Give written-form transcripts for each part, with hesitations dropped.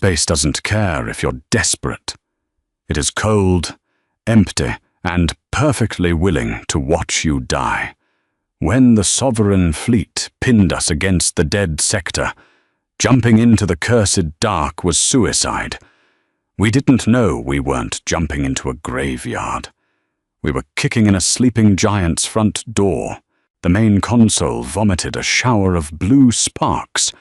Space doesn't care if you're desperate. It is cold, empty, and perfectly willing to watch you die. When the sovereign fleet pinned us against the dead sector, jumping into the cursed dark was suicide. We didn't know we weren't jumping into a graveyard. We were kicking in a sleeping giant's front door. The main console vomited a shower of blue sparks.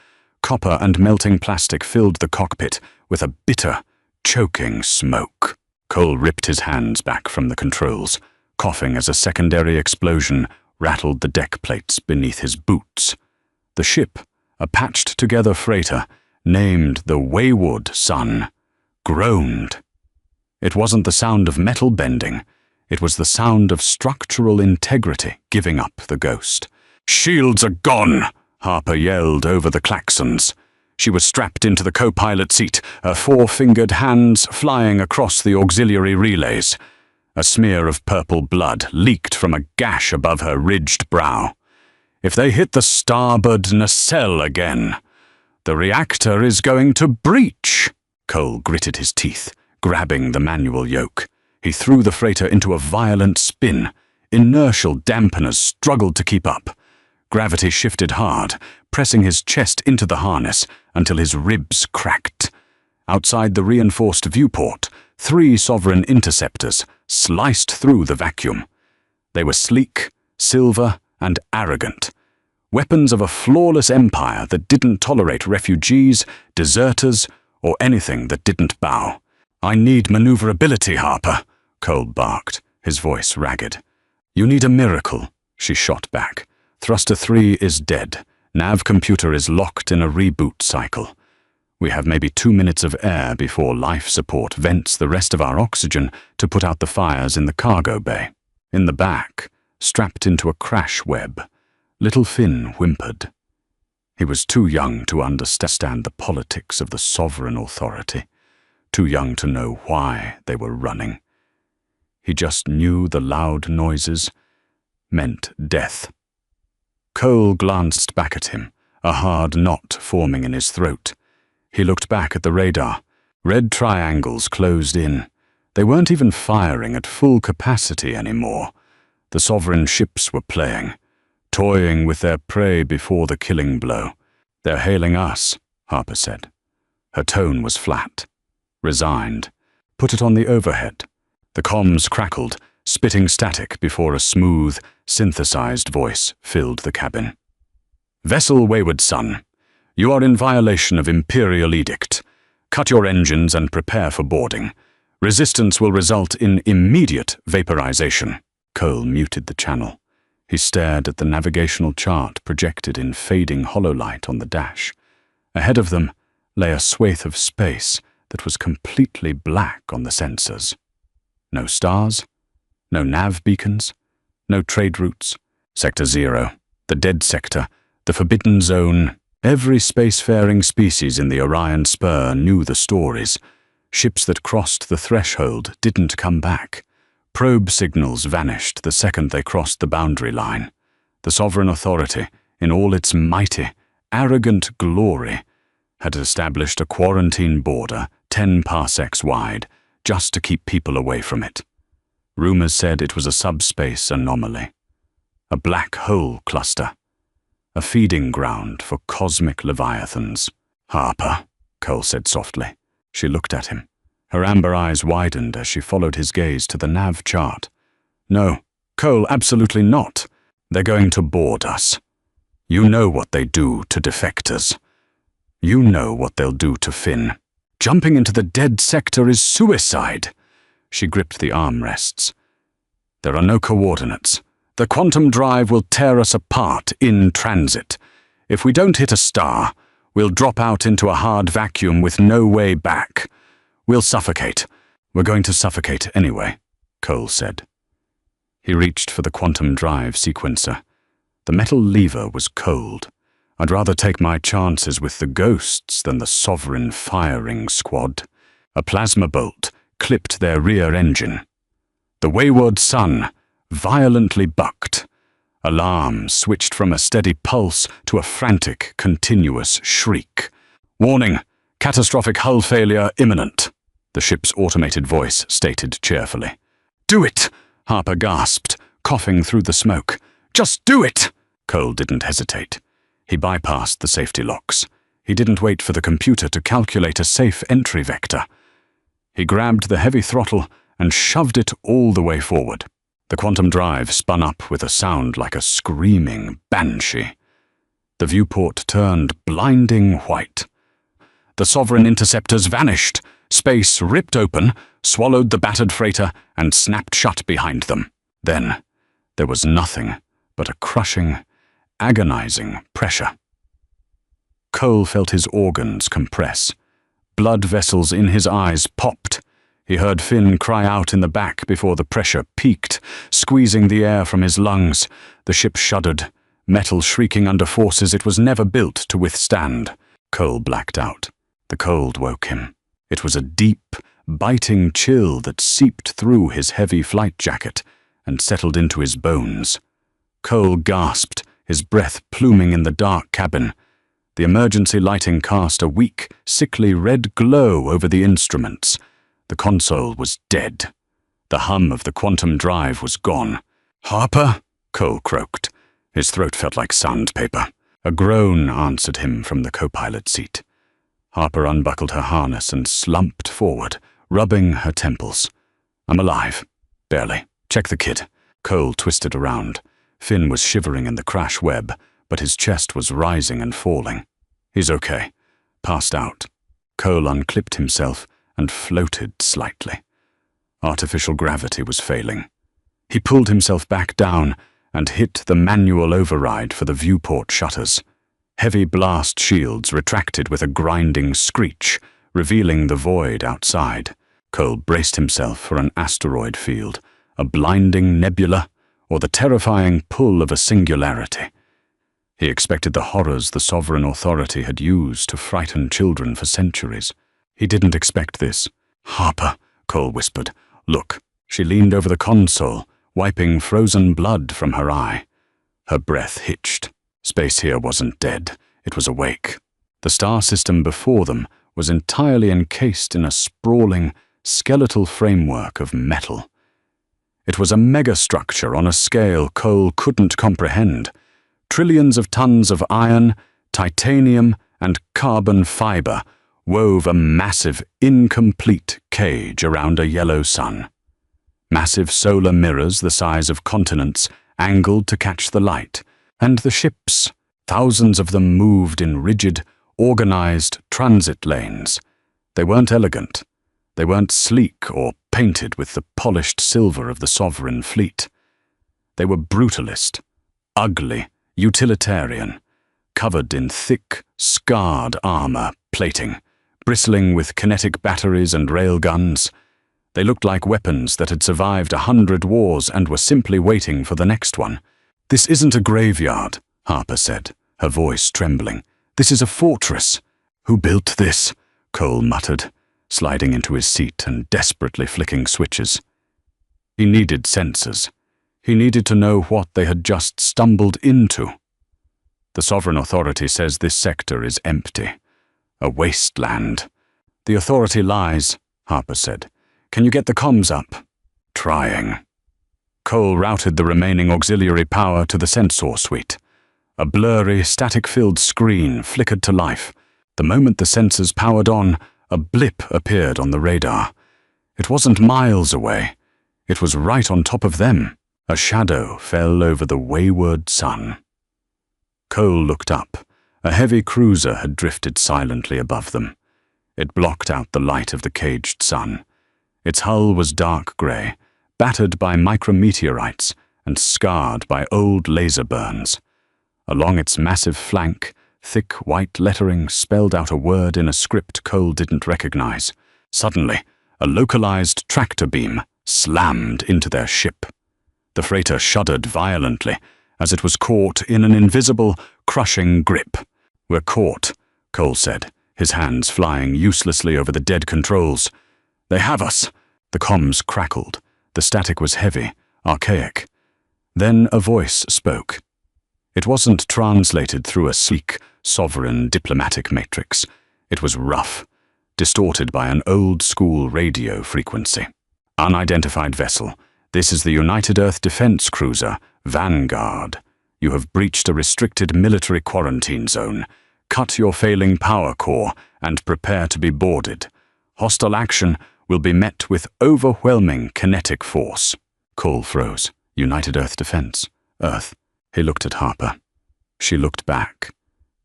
Copper and melting plastic filled the cockpit with a bitter, choking smoke. Cole ripped his hands back from the controls, coughing as a secondary explosion rattled the deck plates beneath his boots. The ship, a patched-together freighter, named the Wayward Sun, groaned. It wasn't the sound of metal bending. It was the sound of structural integrity giving up the ghost. "Shields are gone!" Harper yelled over the klaxons. She was strapped into the co-pilot seat, her four-fingered hands flying across the auxiliary relays. A smear of purple blood leaked from a gash above her ridged brow. "If they hit the starboard nacelle again, the reactor is going to breach." Cole gritted his teeth, grabbing the manual yoke. He threw the freighter into a violent spin. Inertial dampeners struggled to keep up. Gravity shifted hard, pressing his chest into the harness until his ribs cracked. Outside the reinforced viewport, 3 Sovereign interceptors sliced through the vacuum. They were sleek, silver, and arrogant. Weapons of a flawless empire that didn't tolerate refugees, deserters, or anything that didn't bow. "I need maneuverability, Harper," Cole barked, his voice ragged. "You need a miracle," she shot back. "Thruster 3 is dead. Nav computer is locked in a reboot cycle. We have maybe 2 minutes of air before life support vents the rest of our oxygen to put out the fires in the cargo bay." In the back, strapped into a crash web, little Finn whimpered. He was too young to understand the politics of the sovereign authority, too young to know why they were running. He just knew the loud noises meant death. Cole glanced back at him, a hard knot forming in his throat. He looked back at the radar. Red triangles closed in. They weren't even firing at full capacity anymore. The sovereign ships were playing, toying with their prey before the killing blow. "They're hailing us," Harper said. Her tone was flat, resigned. "Put it on the overhead." The comms crackled, spitting static before a smooth, synthesized voice filled the cabin. "Vessel Wayward Sun, you are in violation of Imperial Edict. Cut your engines and prepare for boarding. Resistance will result in immediate vaporization." Cole muted the channel. He stared at the navigational chart projected in fading hololight on the dash. Ahead of them lay a swathe of space that was completely black on the sensors. No stars, no nav beacons, no trade routes. Sector 0, the dead sector, the forbidden zone. Every spacefaring species in the Orion Spur knew the stories. Ships that crossed the threshold didn't come back. Probe signals vanished the second they crossed the boundary line. The sovereign authority, in all its mighty, arrogant glory, had established a quarantine border 10 parsecs wide, just to keep people away from it. Rumors said it was a subspace anomaly, a black hole cluster, a feeding ground for cosmic leviathans. "Harper," Cole said softly. She looked at him. Her amber eyes widened as she followed his gaze to the nav chart. "No, Cole, absolutely not. They're going to board us. You know what they do to defectors. You know what they'll do to Finn. Jumping into the dead sector is suicide." She gripped the armrests. "There are no coordinates. The quantum drive will tear us apart in transit. If we don't hit a star, we'll drop out into a hard vacuum with no way back. We'll suffocate. We're going to suffocate anyway," Cole said. He reached for the quantum drive sequencer. The metal lever was cold. "I'd rather take my chances with the ghosts than the sovereign firing squad." A plasma bolt clipped their rear engine. The Wayward Sun violently bucked. Alarm switched from a steady pulse to a frantic, continuous shriek. "Warning! Catastrophic hull failure imminent, the ship's automated voice stated cheerfully. Do it, Harper gasped, coughing through the smoke. Just do it! Cole didn't hesitate. He bypassed the safety locks. He didn't wait for the computer to calculate a safe entry vector. He grabbed the heavy throttle and shoved it all the way forward. The quantum drive spun up with a sound like a screaming banshee. The viewport turned blinding white. The Sovereign interceptors vanished. Space ripped open, swallowed the battered freighter, and snapped shut behind them. Then, there was nothing but a crushing, agonizing pressure. Cole felt his organs compress. Blood vessels in his eyes popped. He heard Finn cry out in the back before the pressure peaked, squeezing the air from his lungs. The ship shuddered, metal shrieking under forces it was never built to withstand. Cole blacked out. The cold woke him. It was a deep, biting chill that seeped through his heavy flight jacket and settled into his bones. Cole gasped, his breath pluming in the dark cabin. The emergency lighting cast a weak, sickly red glow over the instruments. The console was dead. The hum of the quantum drive was gone. "Harper?" Cole croaked. His throat felt like sandpaper. A groan answered him from the co-pilot seat. Harper unbuckled her harness and slumped forward, rubbing her temples. "I'm alive. Barely. Check the kit." Cole twisted around. Finn was shivering in the crash web, but his chest was rising and falling. "He's okay." Passed out. Cole unclipped himself and floated slightly. Artificial gravity was failing. He pulled himself back down and hit the manual override for the viewport shutters. Heavy blast shields retracted with a grinding screech, revealing the void outside. Cole braced himself for an asteroid field, a blinding nebula, or the terrifying pull of a singularity. He expected the horrors the Sovereign Authority had used to frighten children for centuries. He didn't expect this. "Harper," Cole whispered. "Look." She leaned over the console, wiping frozen blood from her eye. Her breath hitched. Space here wasn't dead. It was awake. The star system before them was entirely encased in a sprawling, skeletal framework of metal. It was a megastructure on a scale Cole couldn't comprehend. Trillions of tons of iron, titanium, and carbon fiber wove a massive, incomplete cage around a yellow sun. Massive solar mirrors the size of continents angled to catch the light, and the ships, thousands of them, moved in rigid, organized transit lanes. They weren't elegant. They weren't sleek or painted with the polished silver of the Sovereign fleet. They were brutalist, ugly, utilitarian, covered in thick, scarred armor plating, bristling with kinetic batteries and railguns. They looked like weapons that had survived 100 wars and were simply waiting for the next one. "This isn't a graveyard," Harper said, her voice trembling. "This is a fortress." "Who built this?" Cole muttered, sliding into his seat and desperately flicking switches. He needed sensors. He needed to know what they had just stumbled into. "The Sovereign Authority says this sector is empty. A wasteland." "The Authority lies," Harper said. "Can you get the comms up?" "Trying." Cole routed the remaining auxiliary power to the sensor suite. A blurry, static-filled screen flickered to life. The moment the sensors powered on, a blip appeared on the radar. It wasn't miles away. It was right on top of them. A shadow fell over the wayward sun. Cole looked up. A heavy cruiser had drifted silently above them. It blocked out the light of the caged sun. Its hull was dark grey, battered by micrometeorites and scarred by old laser burns. Along its massive flank, thick white lettering spelled out a word in a script Cole didn't recognize. Suddenly, a localized tractor beam slammed into their ship. The freighter shuddered violently as it was caught in an invisible, crushing grip. "We're caught," Cole said, his hands flying uselessly over the dead controls. "They have us." The comms crackled. The static was heavy, archaic. Then a voice spoke. It wasn't translated through a sleek, sovereign diplomatic matrix. It was rough, distorted by an old-school radio frequency. Unidentified vessel. This is the United Earth Defense Cruiser, Vanguard. You have breached a restricted military quarantine zone. Cut your failing power core and prepare to be boarded. Hostile action will be met with overwhelming kinetic force. Cole froze. United Earth Defense. Earth. He looked at Harper. She looked back.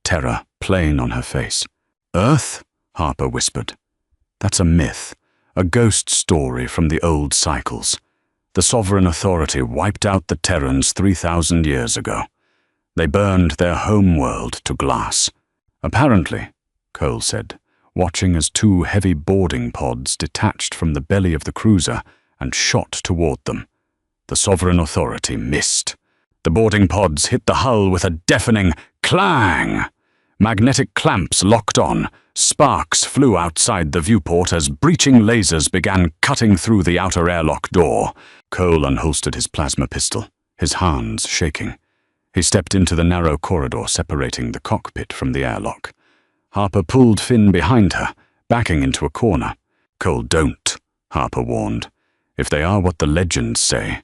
Terror plain on her face. Earth? Harper whispered. That's a myth, a ghost story from the old cycles. The sovereign authority wiped out the Terrans 3,000 years ago. They burned their homeworld to glass. Apparently, Cole said, watching as two heavy boarding pods detached from the belly of the cruiser and shot toward them. The sovereign authority missed. The boarding pods hit the hull with a deafening clang. Magnetic clamps locked on. Sparks flew outside the viewport as breaching lasers began cutting through the outer airlock door. Cole unholstered his plasma pistol, his hands shaking. He stepped into the narrow corridor separating the cockpit from the airlock. Harper pulled Finn behind her, backing into a corner. Cole, don't, Harper warned. If they are what the legends say,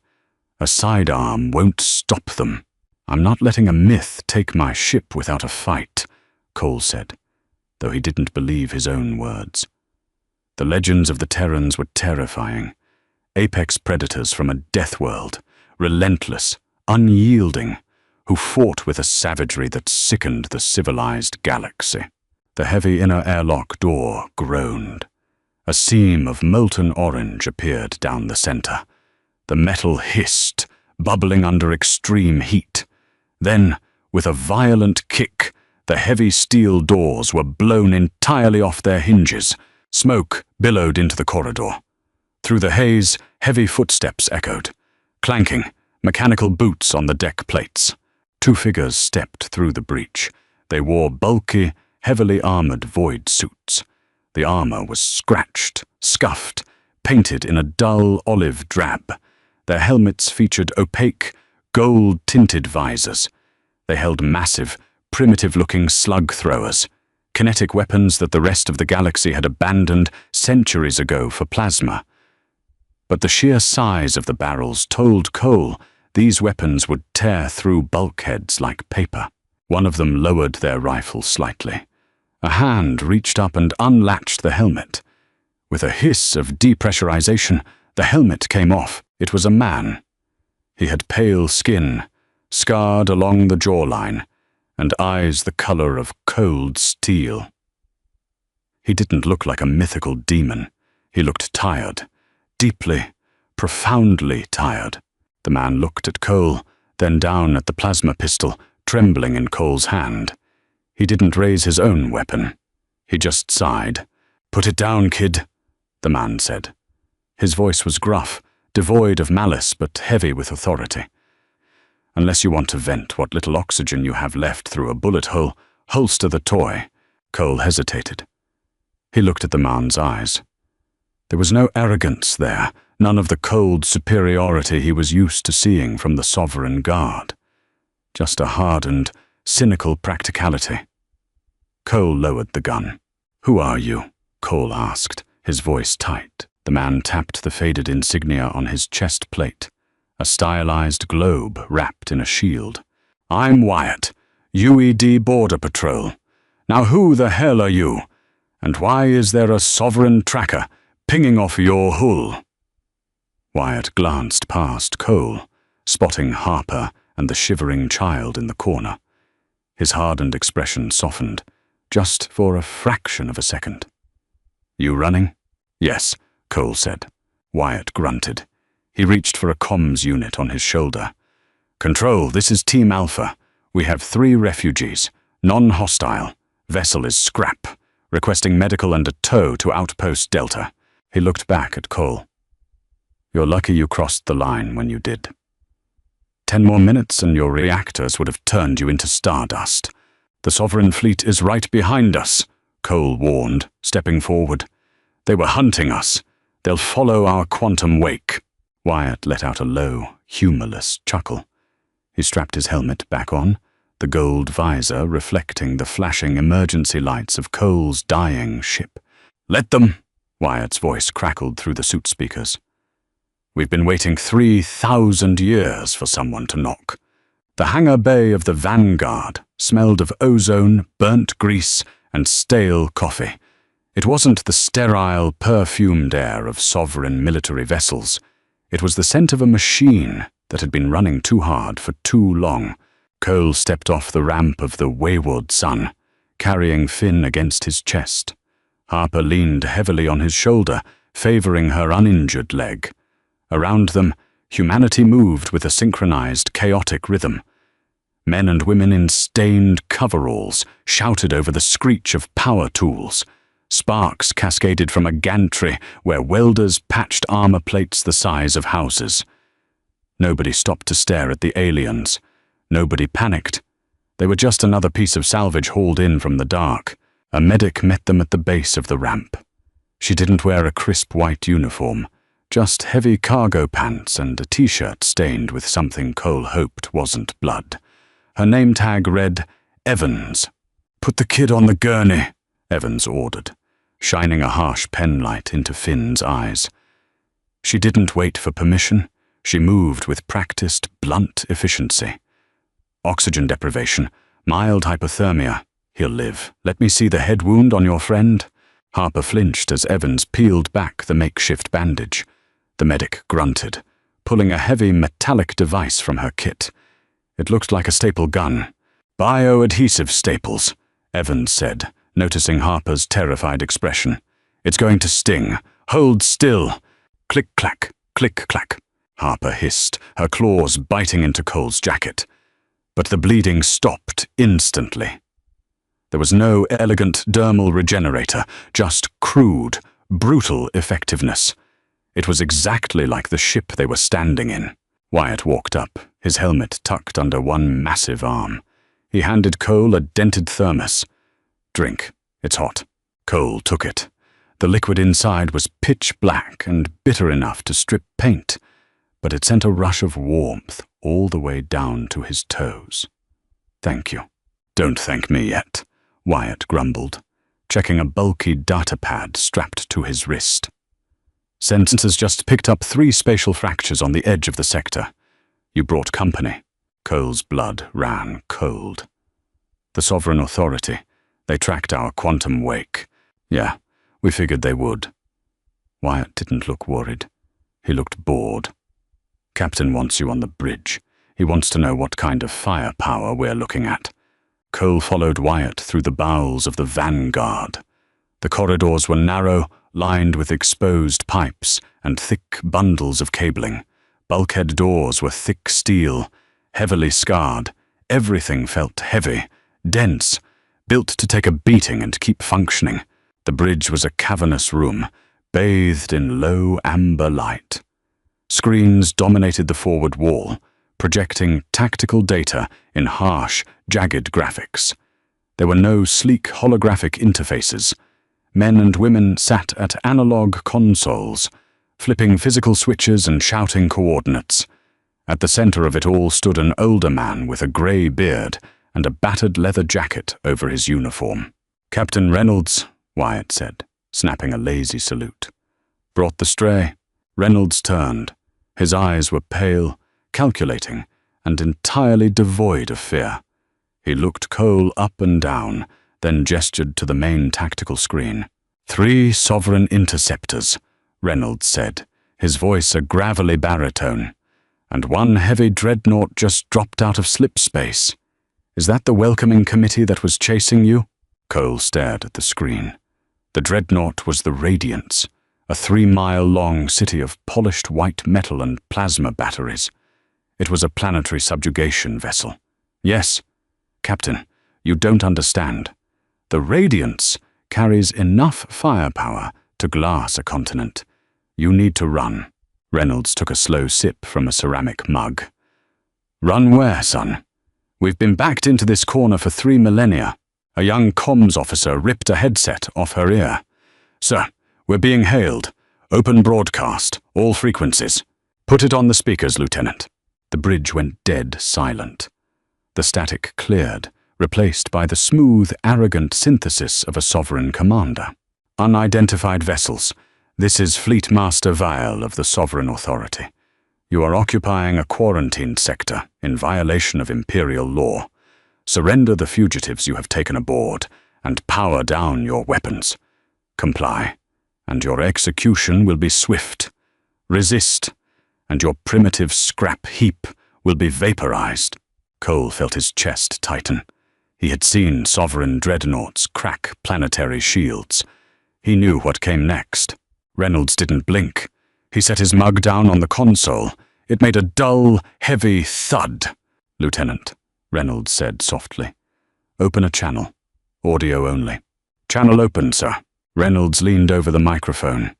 a sidearm won't stop them. I'm not letting a myth take my ship without a fight, Cole said, though he didn't believe his own words. The legends of the Terrans were terrifying. Apex predators from a death world, relentless, unyielding, who fought with a savagery that sickened the civilized galaxy. The heavy inner airlock door groaned. A seam of molten orange appeared down the center. The metal hissed, bubbling under extreme heat. Then, with a violent kick, the heavy steel doors were blown entirely off their hinges. Smoke billowed into the corridor. Through the haze, heavy footsteps echoed. Clanking, mechanical boots on the deck plates. Two figures stepped through the breach. They wore bulky, heavily armored void suits. The armor was scratched, scuffed, painted in a dull olive drab. Their helmets featured opaque, gold-tinted visors. They held massive, primitive-looking slug throwers, kinetic weapons that the rest of the galaxy had abandoned centuries ago for plasma. But the sheer size of the barrels told Cole these weapons would tear through bulkheads like paper. One of them lowered their rifle slightly. A hand reached up and unlatched the helmet. With a hiss of depressurization, the helmet came off. It was a man. He had pale skin, scarred along the jawline, and eyes the color of cold steel. He didn't look like a mythical demon. He looked tired, deeply, profoundly tired. The man looked at Cole, then down at the plasma pistol, trembling in Cole's hand. He didn't raise his own weapon. He just sighed. "Put it down, kid," the man said. His voice was gruff, devoid of malice but heavy with authority. "Unless you want to vent what little oxygen you have left through a bullet hole, holster the toy." Cole hesitated. He looked at the man's eyes. There was no arrogance there, none of the cold superiority he was used to seeing from the Sovereign Guard. Just a hardened, cynical practicality. Cole lowered the gun. "Who are you?" Cole asked, his voice tight. The man tapped the faded insignia on his chest plate, a stylized globe wrapped in a shield. "I'm Wyatt, UED Border Patrol. Now who the hell are you? And why is there a Sovereign tracker pinging off your hull?" Wyatt glanced past Cole, spotting Harper and the shivering child in the corner. His hardened expression softened, just for a fraction of a second. "You running?" "Yes," Cole said. Wyatt grunted. He reached for a comms unit on his shoulder. "Control, this is Team Alpha. We have 3 refugees, non-hostile. Vessel is scrap, requesting medical and a tow to Outpost Delta." He looked back at Cole. "You're lucky you crossed the line when you did. 10 more minutes and your reactors would have turned you into stardust. The Sovereign fleet is right behind us," Cole warned, stepping forward. "They were hunting us. They'll follow our quantum wake." Wyatt let out a low, humorless chuckle. He strapped his helmet back on, the gold visor reflecting the flashing emergency lights of Cole's dying ship. "Let them," Wyatt's voice crackled through the suit speakers. "We've been waiting 3,000 years for someone to knock." The hangar bay of the Vanguard smelled of ozone, burnt grease, and stale coffee. It wasn't the sterile, perfumed air of sovereign military vessels. It was the scent of a machine that had been running too hard for too long. Cole stepped off the ramp of the wayward Sun, carrying Finn against his chest. Harper leaned heavily on his shoulder, favoring her uninjured leg. Around them, humanity moved with a synchronized, chaotic rhythm. Men and women in stained coveralls shouted over the screech of power tools. Sparks cascaded from a gantry where welders patched armor plates the size of houses. Nobody stopped to stare at the aliens. Nobody panicked. They were just another piece of salvage hauled in from the dark. A medic met them at the base of the ramp. She didn't wear a crisp white uniform, just heavy cargo pants and a t-shirt stained with something Cole hoped wasn't blood. Her name tag read, Evans. "Put the kid on the gurney," Evans ordered, shining a harsh penlight into Finn's eyes. She didn't wait for permission. She moved with practiced, blunt efficiency. "Oxygen deprivation, mild hypothermia. He'll live. Let me see the head wound on your friend." Harper flinched as Evans peeled back the makeshift bandage. The medic grunted, pulling a heavy metallic device from her kit. It looked like a staple gun. "Bioadhesive staples," Evans said, noticing Harper's terrified expression. "It's going to sting. Hold still." Click-clack, click-clack, Harper hissed, her claws biting into Cole's jacket. But the bleeding stopped instantly. There was no elegant dermal regenerator, just crude, brutal effectiveness. It was exactly like the ship they were standing in. Wyatt walked up, his helmet tucked under one massive arm. He handed Cole a dented thermos. "Drink. It's hot." Cole took it. The liquid inside was pitch black and bitter enough to strip paint, but it sent a rush of warmth all the way down to his toes. "Thank you." "Don't thank me yet," Wyatt grumbled, checking a bulky data pad strapped to his wrist. "Sensors just picked up 3 spatial fractures on the edge of the sector. You brought company." Cole's blood ran cold. "The Sovereign Authority. They tracked our quantum wake. Yeah, we figured they would." Wyatt didn't look worried. He looked bored. "Captain wants you on the bridge. He wants to know what kind of firepower we're looking at." Cole followed Wyatt through the bowels of the Vanguard. The corridors were narrow, lined with exposed pipes and thick bundles of cabling. Bulkhead doors were thick steel, heavily scarred. Everything felt heavy, dense, built to take a beating and keep functioning. The bridge was a cavernous room, bathed in low amber light. Screens dominated the forward wall, projecting tactical data in harsh, jagged graphics. There were no sleek holographic interfaces. Men and women sat at analog consoles, flipping physical switches and shouting coordinates. At the center of it all stood an older man with a grey beard and a battered leather jacket over his uniform. "Captain Reynolds," Wyatt said, snapping a lazy salute. "Brought the stray?" Reynolds turned. His eyes were pale, calculating, and entirely devoid of fear. He looked Cole up and down, then gestured to the main tactical screen. 3 Sovereign interceptors," Reynolds said, his voice a gravelly baritone. "And 1 heavy dreadnought just dropped out of slip space. Is that the welcoming committee that was chasing you?" Cole stared at the screen. The dreadnought was the Radiance, a 3-mile-long city of polished white metal and plasma batteries. It was a planetary subjugation vessel. "Yes, Captain, you don't understand. The Radiance carries enough firepower to glass a continent. You need to run." Reynolds took a slow sip from a ceramic mug. "Run where, son? We've been backed into this corner for 3 millennia. A young comms officer ripped a headset off her ear. "Sir, we're being hailed. Open broadcast, all frequencies. Put it on the speakers, Lieutenant." The bridge went dead silent. The static cleared, replaced by the smooth, arrogant synthesis of a sovereign commander. Unidentified vessels. This is Fleet Master Vial of the Sovereign Authority. You are occupying a quarantined sector in violation of Imperial law. Surrender the fugitives you have taken aboard and power down your weapons. Comply, and your execution will be swift. Resist, and your primitive scrap heap will be vaporized. Cole felt his chest tighten. He had seen sovereign dreadnoughts crack planetary shields. He knew what came next. Reynolds didn't blink. He set his mug down on the console. It made a dull, heavy thud. "Lieutenant," Reynolds said softly. "Open a channel. Audio only." "Channel open, sir." Reynolds leaned over the microphone.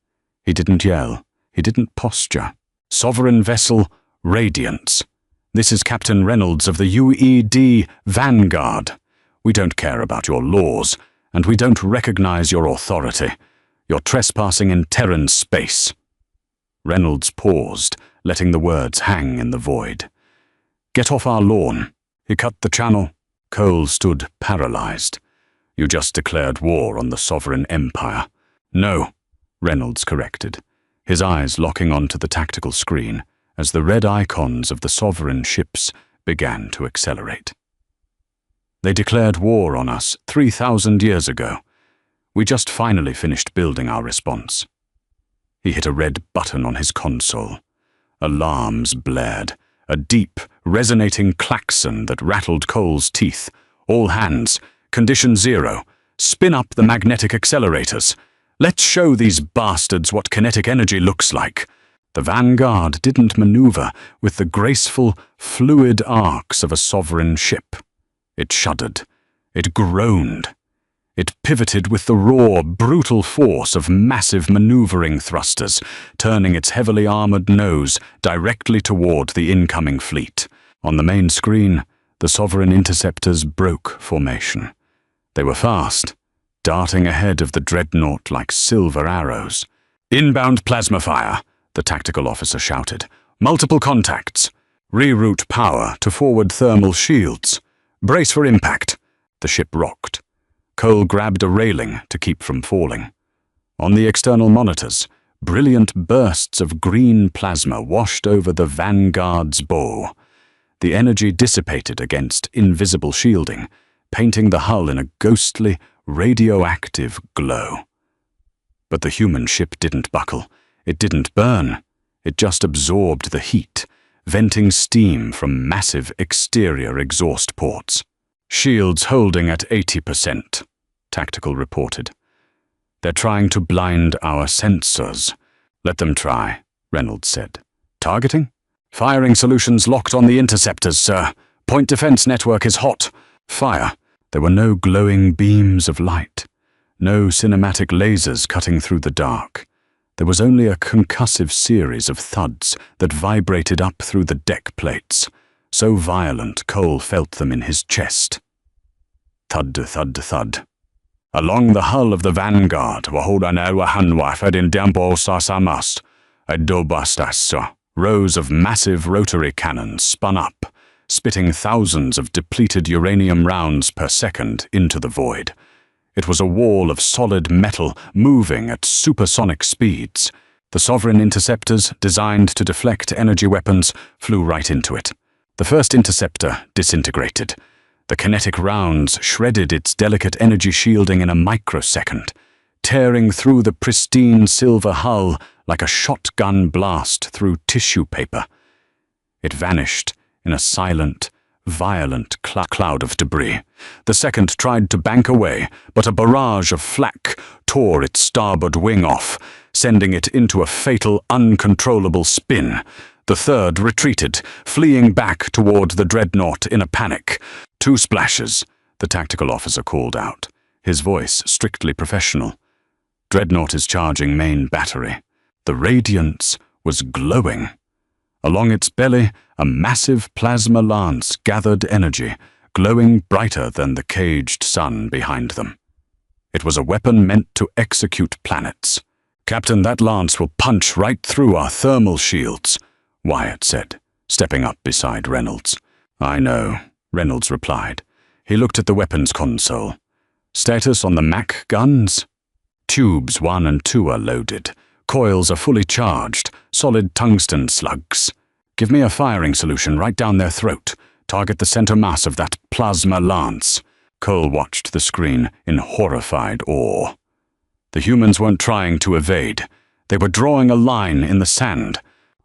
He didn't yell. He didn't posture. "Sovereign vessel, Radiance. This is Captain Reynolds of the UED Vanguard. We don't care about your laws, and we don't recognize your authority. You're trespassing in Terran space." Reynolds paused, letting the words hang in the void. "Get off our lawn." He cut the channel. Cole stood paralyzed. "You just declared war on the Sovereign Empire." "No," Reynolds corrected, his eyes locking onto the tactical screen as the red icons of the Sovereign ships began to accelerate. "They declared war on us 3,000 years ago. We just finally finished building our response." He hit a red button on his console. Alarms blared, a deep, resonating klaxon that rattled Cole's teeth. "All hands, condition 0. Spin up the magnetic accelerators. Let's show these bastards what kinetic energy looks like." The Vanguard didn't maneuver with the graceful, fluid arcs of a sovereign ship. It shuddered. It groaned. It pivoted with the raw, brutal force of massive maneuvering thrusters, turning its heavily armored nose directly toward the incoming fleet. On the main screen, the Sovereign interceptors broke formation. They were fast, darting ahead of the dreadnought like silver arrows. "Inbound plasma fire," the tactical officer shouted. "Multiple contacts. Reroute power to forward thermal shields. Brace for impact." The ship rocked. Cole grabbed a railing to keep from falling. On the external monitors, brilliant bursts of green plasma washed over the Vanguard's bow. The energy dissipated against invisible shielding, painting the hull in a ghostly, radioactive glow. But the human ship didn't buckle. It didn't burn. It just absorbed the heat, venting steam from massive exterior exhaust ports. "Shields holding at 80%, Tactical reported. "They're trying to blind our sensors." "Let them try," Reynolds said. "Targeting?" "Firing solutions locked on the interceptors, sir. Point defense network is hot." "Fire." There were no glowing beams of light, no cinematic lasers cutting through the dark. There was only a concussive series of thuds that vibrated up through the deck plates, so violent Cole felt them in his chest. Thud, thud, thud. Along the hull of the Vanguard, rows of massive rotary cannons spun up, spitting thousands of depleted uranium rounds per second into the void. It was a wall of solid metal moving at supersonic speeds. The Sovereign interceptors, designed to deflect energy weapons, flew right into it. The first interceptor disintegrated. The kinetic rounds shredded its delicate energy shielding in a microsecond, tearing through the pristine silver hull like a shotgun blast through tissue paper. It vanished in a silent, violent cloud of debris. The second tried to bank away, but a barrage of flak tore its starboard wing off, sending it into a fatal, uncontrollable spin. The third retreated, fleeing back toward the dreadnought in a panic. "2 splashes," the tactical officer called out, his voice strictly professional. "Dreadnought is charging main battery." The radiance was glowing. Along its belly, a massive plasma lance gathered energy, glowing brighter than the caged sun behind them. It was a weapon meant to execute planets. "Captain, that lance will punch right through our thermal shields," Wyatt said, stepping up beside Reynolds. "I know," Reynolds replied. He looked at the weapons console. "Status on the Mac guns?" Tubes 1 and 2 are loaded. Coils are fully charged, solid tungsten slugs. Give me a firing solution right down their throat. Target the center mass of that plasma lance. Cole watched the screen in horrified awe. The humans weren't trying to evade. They were drawing a line in the sand.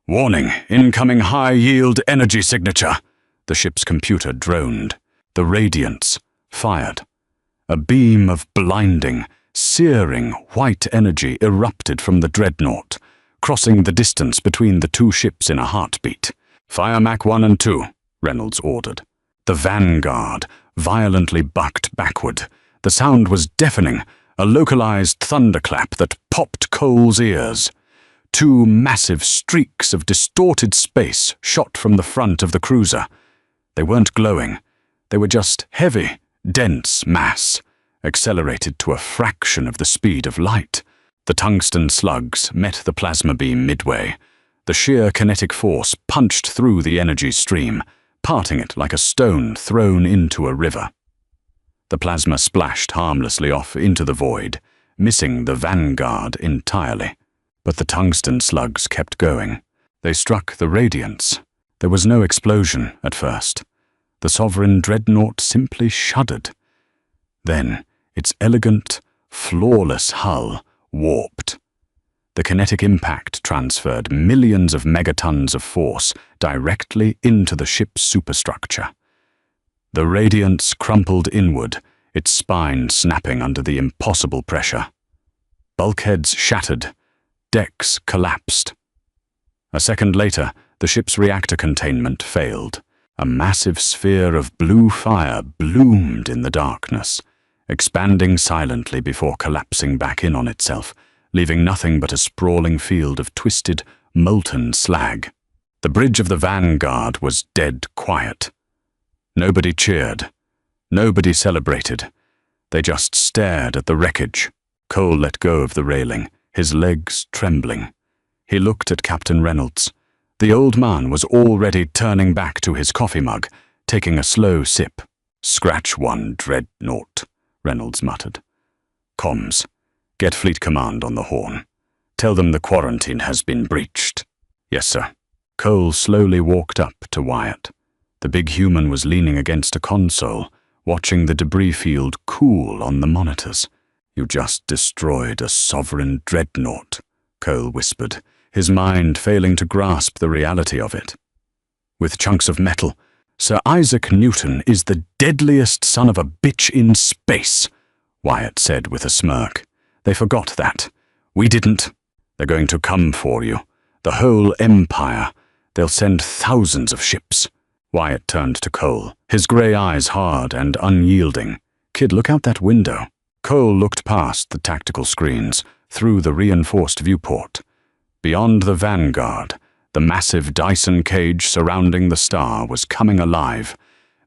Warning, incoming high-yield energy signature. The ship's computer droned. The radiance fired. A beam of blinding, searing white energy erupted from the dreadnought, crossing the distance between the two ships in a heartbeat. Fire Mach 1 and 2, Reynolds ordered. The Vanguard violently bucked backward. The sound was deafening, a localized thunderclap that popped Cole's ears. Two massive streaks of distorted space shot from the front of the cruiser. They weren't glowing. They were just heavy, dense mass, accelerated to a fraction of the speed of light. The tungsten slugs met the plasma beam midway. The sheer kinetic force punched through the energy stream, parting it like a stone thrown into a river. The plasma splashed harmlessly off into the void, missing the Vanguard entirely. But the tungsten slugs kept going. They struck the radiance. There was no explosion at first. The sovereign dreadnought simply shuddered. Then its elegant, flawless hull warped. The kinetic impact transferred millions of megatons of force directly into the ship's superstructure. The radiance crumpled inward, its spine snapping under the impossible pressure. Bulkheads shattered. Decks collapsed. A second later, the ship's reactor containment failed. A massive sphere of blue fire bloomed in the darkness, expanding silently before collapsing back in on itself, leaving nothing but a sprawling field of twisted, molten slag. The bridge of the Vanguard was dead quiet. Nobody cheered. Nobody celebrated. They just stared at the wreckage. Cole let go of the railing, his legs trembling. He looked at Captain Reynolds. The old man was already turning back to his coffee mug, taking a slow sip. "Scratch one, dreadnought," Reynolds muttered. "Comms. Get Fleet Command on the horn. Tell them the quarantine has been breached." "Yes, sir." Cole slowly walked up to Wyatt. The big human was leaning against a console, watching the debris field cool on the monitors. "You just destroyed a sovereign dreadnought," Cole whispered, his mind failing to grasp the reality of it. "With chunks of metal, Sir Isaac Newton is the deadliest son of a bitch in space," Wyatt said with a smirk. "They forgot that. We didn't. They're going to come for you. The whole empire. They'll send thousands of ships." Wyatt turned to Cole, his grey eyes hard and unyielding. "Kid, look out that window." Cole looked past the tactical screens, through the reinforced viewport. Beyond the Vanguard, the massive Dyson cage surrounding the star was coming alive.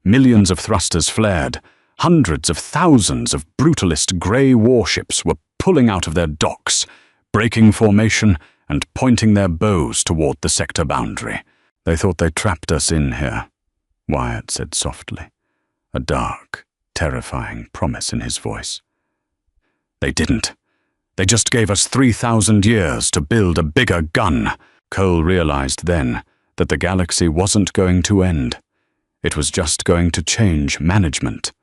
Millions of thrusters flared. Hundreds of thousands of brutalist grey warships were pulling out of their docks, breaking formation and pointing their bows toward the sector boundary. "They thought they trapped us in here," Wyatt said softly, a dark, terrifying promise in his voice. "They didn't. They just gave us 3,000 years to build a bigger gun." Cole realized then that the galaxy wasn't going to end. It was just going to change management.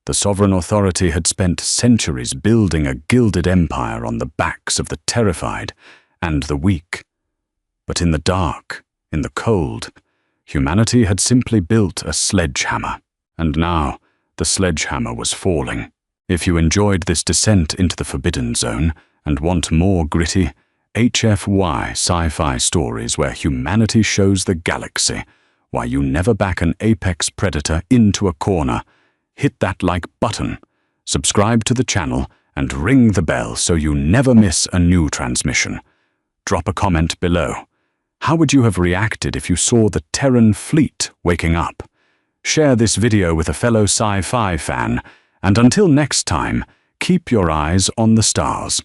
The sovereign authority had spent centuries building a gilded empire on the backs of the terrified and the weak. But in the dark, in the cold, humanity had simply built a sledgehammer. And now, the sledgehammer was falling. If you enjoyed this descent into the Forbidden Zone and want more gritty, HFY sci-fi stories where humanity shows the galaxy, why you never back an apex predator into a corner, hit that like button, subscribe to the channel, and ring the bell so you never miss a new transmission. Drop a comment below. How would you have reacted if you saw the Terran fleet waking up? Share this video with a fellow sci-fi fan, and until next time, keep your eyes on the stars.